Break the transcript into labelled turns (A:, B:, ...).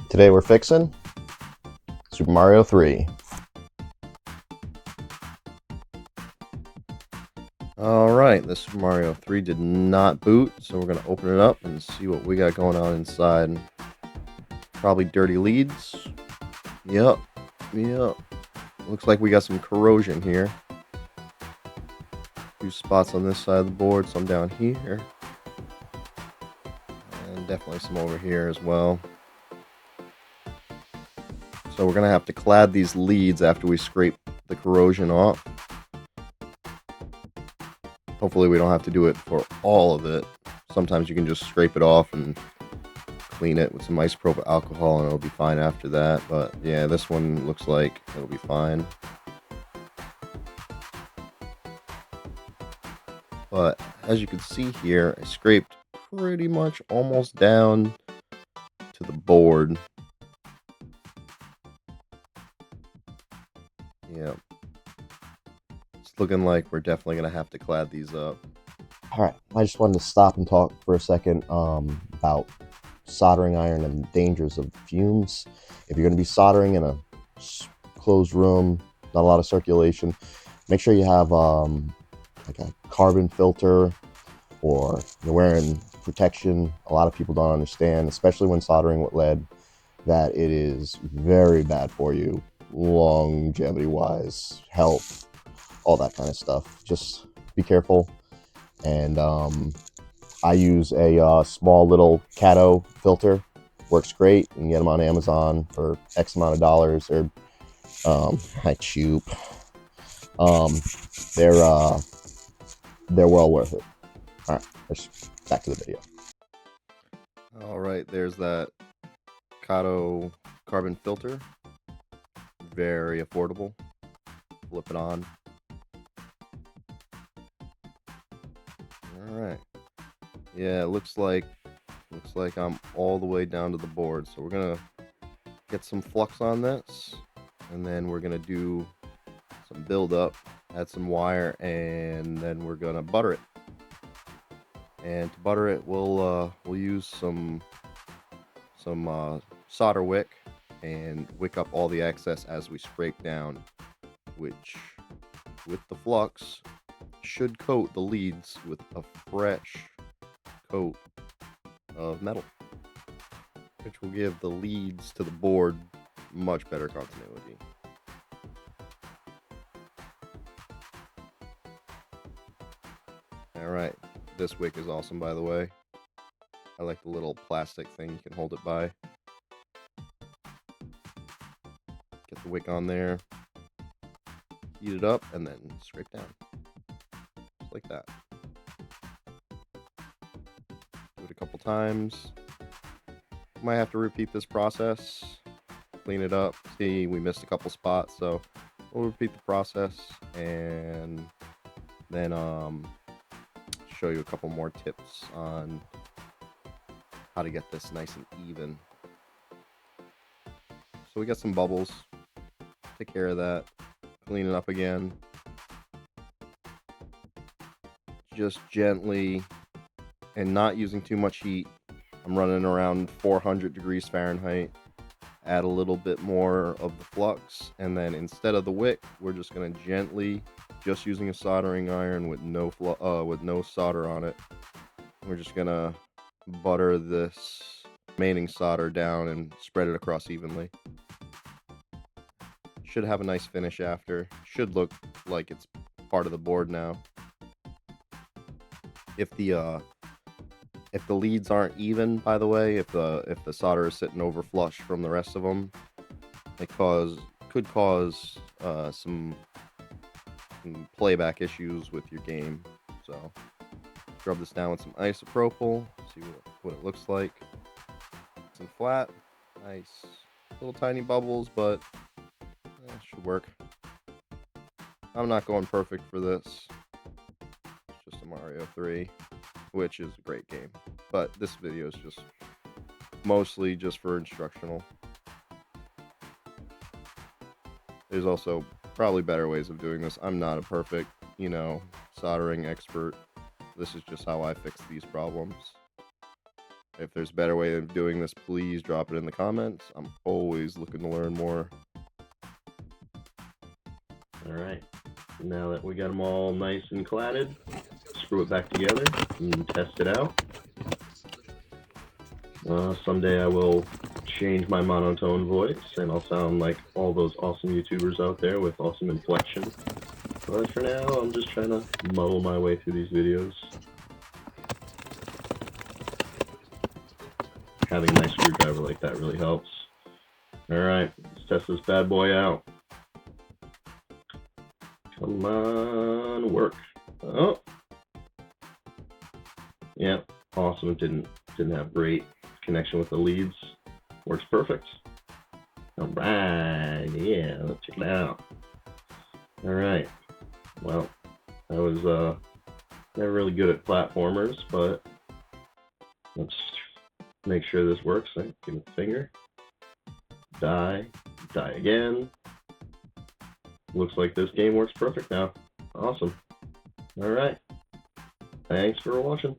A: Today we're fixing Super Mario 3. Alright, this Super Mario 3 did not boot, so we're going to open it up and see what we got going on inside. Probably dirty leads. Yep. Looks like we got some corrosion here. A few spots on this side of the board, some down here. And definitely some over here as well. So we're going to have to clad these leads after we scrape the corrosion off. Hopefully we don't have to do it for all of it. Sometimes you can just scrape it off and clean it with some isopropyl alcohol and it'll be fine after that. But yeah, this one looks like it'll be fine. But as you can see here, I scraped pretty much almost down to the board. Yeah. It's looking like we're definitely going to have to clad these up. Alright, I just wanted to stop and talk for a second about soldering iron and the dangers of fumes. If you're going to be soldering in a closed room, not a lot of circulation, make sure you have like a carbon filter, or you're wearing protection. A lot of people don't understand, especially when soldering with lead, that it is very bad for you, longevity wise, health, all that kind of stuff. Just be careful. And I use a small little Cato filter. Works great. You can get them on Amazon for X amount of dollars. They're cheap. They're well worth it. All right, let's back to the video. All right, there's that Cato carbon filter. Very affordable. Flip it on. All right. Yeah, it looks like I'm all the way down to the board. So we're gonna get some flux on this, and then we're gonna do some build up, add some wire, and then we're gonna butter it. And to butter it, we'll use some solder wick and wick up all the excess as we scrape down, which with the flux should coat the leads with a fresh coat of metal, which will give the leads to the board much better continuity. Alright, this wick is awesome, by the way. I like the little plastic thing you can hold it by. Get the wick on there, heat it up, and then scrape down. Just like that. Do it a couple times. Might have to repeat this process. Clean it up. See, we missed a couple spots, so we'll repeat the process and then show you a couple more tips on how to get this nice and even. So we got some bubbles. Take care of that. Clean it up again. Just gently, and not using too much heat. I'm running around 400 degrees Fahrenheit. Add a little bit more of the flux, and then instead of the wick, we're just going to gently, just using a soldering iron with no solder on it, we're just going to butter this remaining solder down and spread it across evenly. Should have a nice finish after. Should look like it's part of the board now. If the leads aren't even, by the way, if the solder is sitting over flush from the rest of them, it could cause some playback issues with your game. So rub this down with some isopropyl, see what it looks like. Some flat, nice little tiny bubbles, but it should work. I'm not going perfect for this. It's just a Mario 3, which is a great game, but this video is just mostly just for instructional. There's also probably better ways of doing this. I'm not a perfect, soldering expert. This is just how I fix these problems. If there's a better way of doing this, please drop it in the comments. I'm always looking to learn more.
B: Alright, now that we got them all nice and cladded, screw it back together and test it out. Someday I will change my monotone voice and I'll sound like all those awesome YouTubers out there with awesome inflection. But for now, I'm just trying to muddle my way through these videos. Having a nice screwdriver like that really helps. Alright, let's test this bad boy out. Come on, work. Oh! Yep, awesome. It didn't have great connection with the leads. Works perfect. Alright, yeah, let's check it out. Alright, well, I was never really good at platformers, but let's make sure this works. Right? Give it a finger. Die again. Looks like this game works perfect now. Awesome. Alright. Thanks for watching.